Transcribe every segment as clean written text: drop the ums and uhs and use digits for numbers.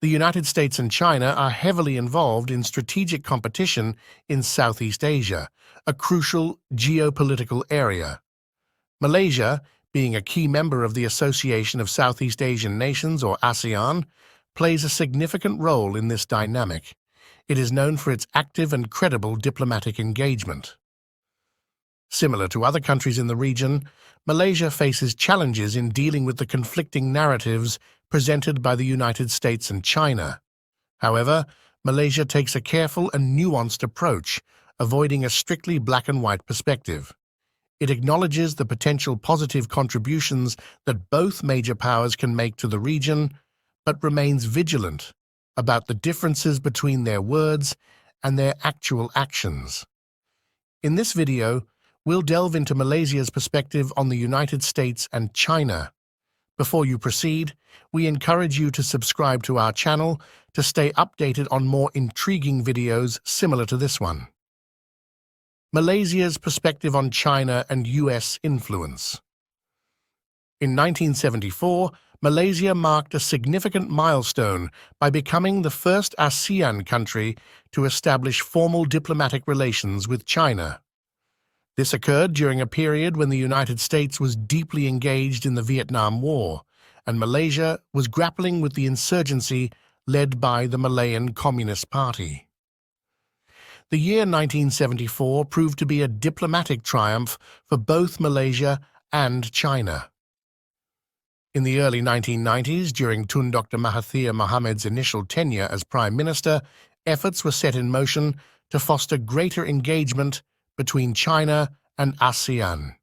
The United States and China are heavily involved in strategic competition in Southeast Asia, a crucial geopolitical area. Malaysia, being a key member of the Association of Southeast Asian Nations, or ASEAN, plays a significant role in this dynamic. It is known for its active and credible diplomatic engagement. Similar to other countries in the region, Malaysia faces challenges in dealing with the conflicting narratives presented by the United States and China. However, Malaysia takes a careful and nuanced approach, avoiding a strictly black-and-white perspective. It acknowledges the potential positive contributions that both major powers can make to the region, but remains vigilant about the differences between their words and their actual actions. In this video, we'll delve into Malaysia's perspective on the United States and China. Before you proceed, we encourage you to subscribe to our channel to stay updated on more intriguing videos similar to this one. Malaysia's perspective on China and US influence. In 1974, Malaysia marked a significant milestone by becoming the first ASEAN country to establish formal diplomatic relations with China. This occurred during a period when the United States was deeply engaged in the Vietnam War, and Malaysia was grappling with the insurgency led by the Malayan Communist Party. The year 1974 proved to be a diplomatic triumph for both Malaysia and China. In the early 1990s, during Tun Dr. Mahathir Mohamad's initial tenure as Prime Minister, efforts were set in motion to foster greater engagement between China and ASEAN.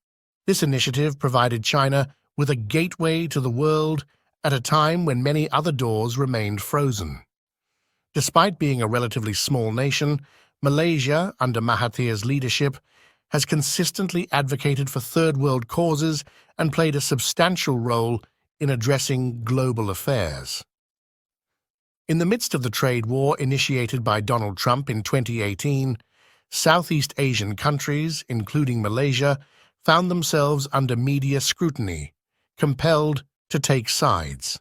This initiative provided China with a gateway to the world at a time when many other doors remained frozen. Despite being a relatively small nation, Malaysia, under Mahathir's leadership, has consistently advocated for third world causes and played a substantial role in addressing global affairs. In the midst of the trade war initiated by Donald Trump in 2018, Southeast Asian countries, including Malaysia, found themselves under media scrutiny, compelled to take sides.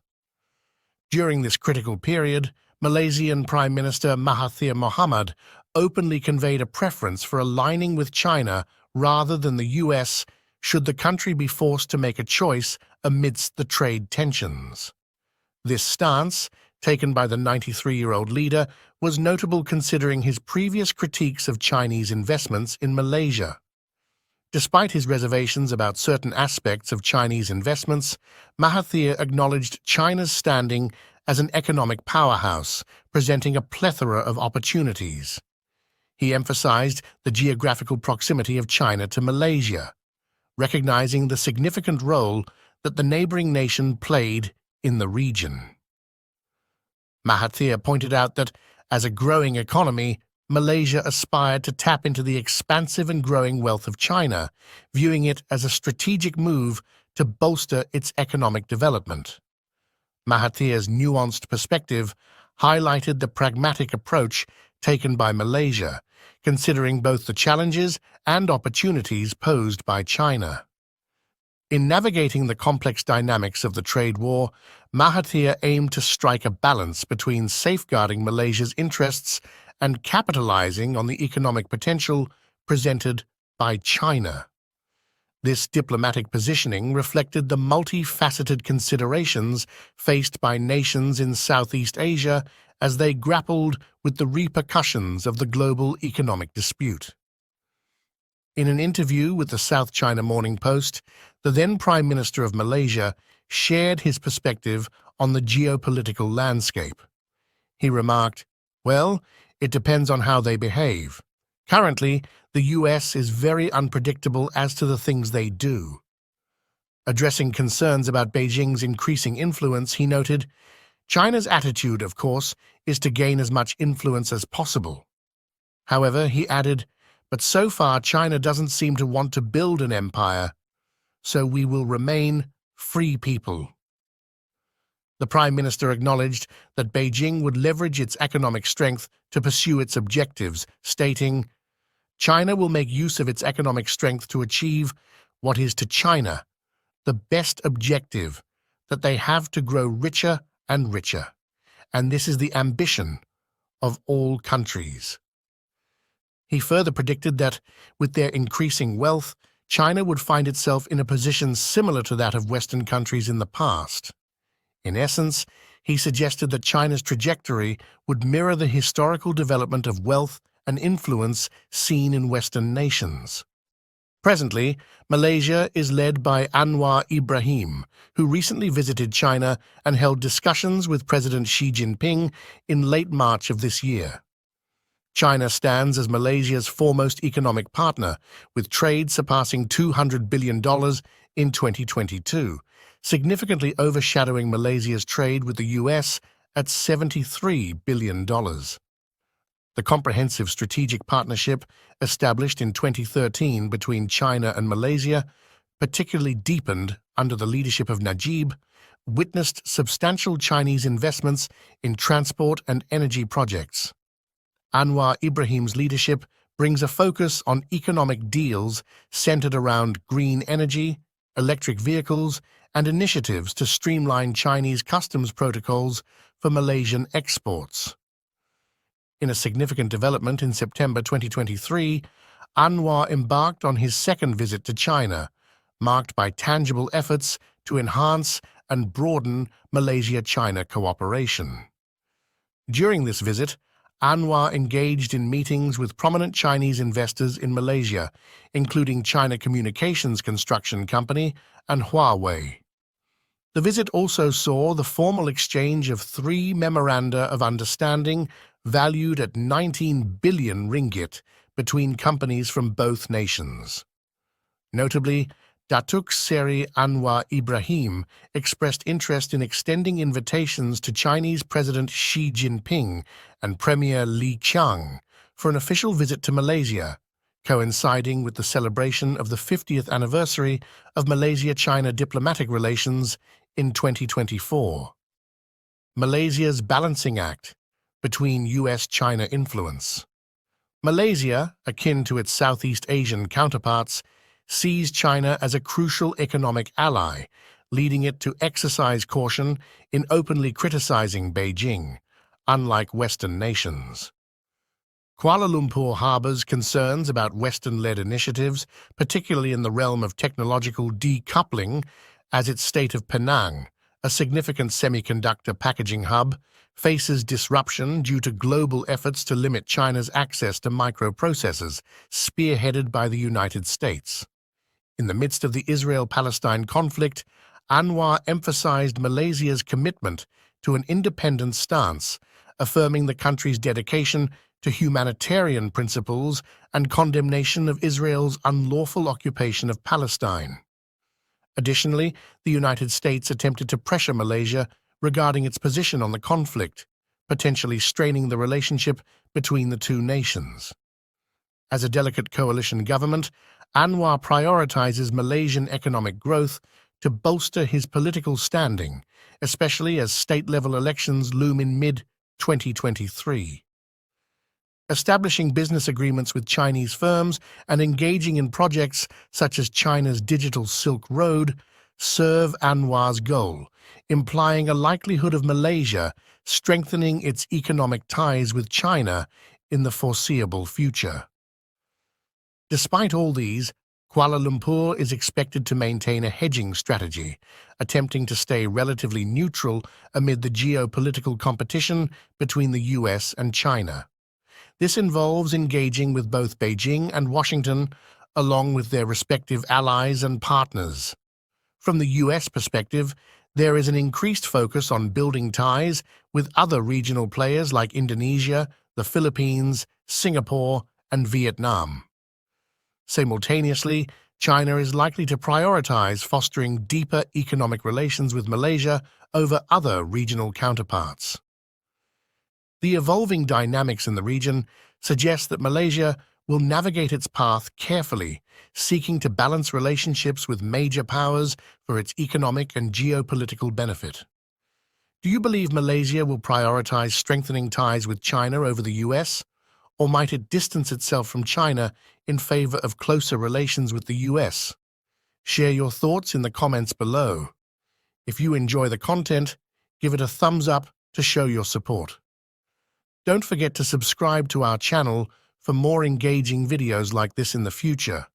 During this critical period, Malaysian Prime Minister Mahathir Mohamad openly conveyed a preference for aligning with China rather than the US should the country be forced to make a choice amidst the trade tensions. This stance, taken by the 93-year-old leader, was notable considering his previous critiques of Chinese investments in Malaysia. Despite his reservations about certain aspects of Chinese investments, Mahathir acknowledged China's standing as an economic powerhouse, presenting a plethora of opportunities. He emphasized the geographical proximity of China to Malaysia, recognizing the significant role that the neighboring nation played in the region. Mahathir pointed out that, as a growing economy, Malaysia aspired to tap into the expansive and growing wealth of China, viewing it as a strategic move to bolster its economic development. Mahathir's nuanced perspective highlighted the pragmatic approach taken by Malaysia, considering both the challenges and opportunities posed by China. In navigating the complex dynamics of the trade war, Mahathir aimed to strike a balance between safeguarding Malaysia's interests and capitalizing on the economic potential presented by China. This diplomatic positioning reflected the multifaceted considerations faced by nations in Southeast Asia as they grappled with the repercussions of the global economic dispute. In an interview with the South China Morning Post, the then Prime Minister of Malaysia shared his perspective on the geopolitical landscape. He remarked, "Well, it depends on how they behave. Currently, the US is very unpredictable as to the things they do." Addressing concerns about Beijing's increasing influence, he noted, "China's attitude, of course, is to gain as much influence as possible." However, he added, "But so far China doesn't seem to want to build an empire, so we will remain free people." The Prime Minister acknowledged that Beijing would leverage its economic strength to pursue its objectives, stating, "China will make use of its economic strength to achieve what is to China the best objective, that they have to grow richer and richer, and this is the ambition of all countries. He further predicted that, with their increasing wealth, China would find itself in a position similar to that of Western countries in the past. In essence, he suggested that China's trajectory would mirror the historical development of wealth and influence seen in Western nations. Presently, Malaysia is led by Anwar Ibrahim, who recently visited China and held discussions with President Xi Jinping in late March of this year. China stands as Malaysia's foremost economic partner, with trade surpassing $200 billion in 2022, significantly overshadowing Malaysia's trade with the US at $73 billion. The comprehensive strategic partnership established in 2013 between China and Malaysia, particularly deepened under the leadership of Najib, witnessed substantial Chinese investments in transport and energy projects. Anwar Ibrahim's leadership brings a focus on economic deals centered around green energy, electric vehicles, and initiatives to streamline Chinese customs protocols for Malaysian exports. In a significant development in September 2023, Anwar embarked on his second visit to China, marked by tangible efforts to enhance and broaden Malaysia-China cooperation. During this visit, Anwar engaged in meetings with prominent Chinese investors in Malaysia, including China Communications Construction Company and Huawei. The visit also saw the formal exchange of 3 memoranda of understanding valued at 19 billion ringgit between companies from both nations. Notably, Datuk Seri Anwar Ibrahim expressed interest in extending invitations to Chinese President Xi Jinping and Premier Li Qiang for an official visit to Malaysia, coinciding with the celebration of the 50th anniversary of Malaysia-China diplomatic relations in 2024. Malaysia's balancing act between US-China influence. Malaysia, akin to its Southeast Asian counterparts, sees China as a crucial economic ally, leading it to exercise caution in openly criticizing Beijing, unlike Western nations. Kuala Lumpur harbors concerns about Western-led initiatives, particularly in the realm of technological decoupling, as its state of Penang, a significant semiconductor packaging hub, faces disruption due to global efforts to limit China's access to microprocessors, spearheaded by the United States. In the midst of the Israel-Palestine conflict, Anwar emphasized Malaysia's commitment to an independent stance, affirming the country's dedication to humanitarian principles and condemnation of Israel's unlawful occupation of Palestine. Additionally, the United States attempted to pressure Malaysia regarding its position on the conflict, potentially straining the relationship between the two nations. As a delicate coalition government, Anwar prioritizes Malaysian economic growth to bolster his political standing, especially as state-level elections loom in mid-2023. Establishing business agreements with Chinese firms and engaging in projects such as China's Digital Silk Road serve Anwar's goal, implying a likelihood of Malaysia strengthening its economic ties with China in the foreseeable future. Despite all these, Kuala Lumpur is expected to maintain a hedging strategy, attempting to stay relatively neutral amid the geopolitical competition between the US and China. This involves engaging with both Beijing and Washington, along with their respective allies and partners. From the US perspective, there is an increased focus on building ties with other regional players like Indonesia, the Philippines, Singapore, and Vietnam. Simultaneously, China is likely to prioritize fostering deeper economic relations with Malaysia over other regional counterparts. The evolving dynamics in the region suggest that Malaysia will navigate its path carefully, seeking to balance relationships with major powers for its economic and geopolitical benefit. Do you believe Malaysia will prioritize strengthening ties with China over the US? Or might it distance itself from China in favor of closer relations with the US? Share your thoughts in the comments below. If you enjoy the content, give it a thumbs up to show your support. Don't forget to subscribe to our channel for more engaging videos like this in the future.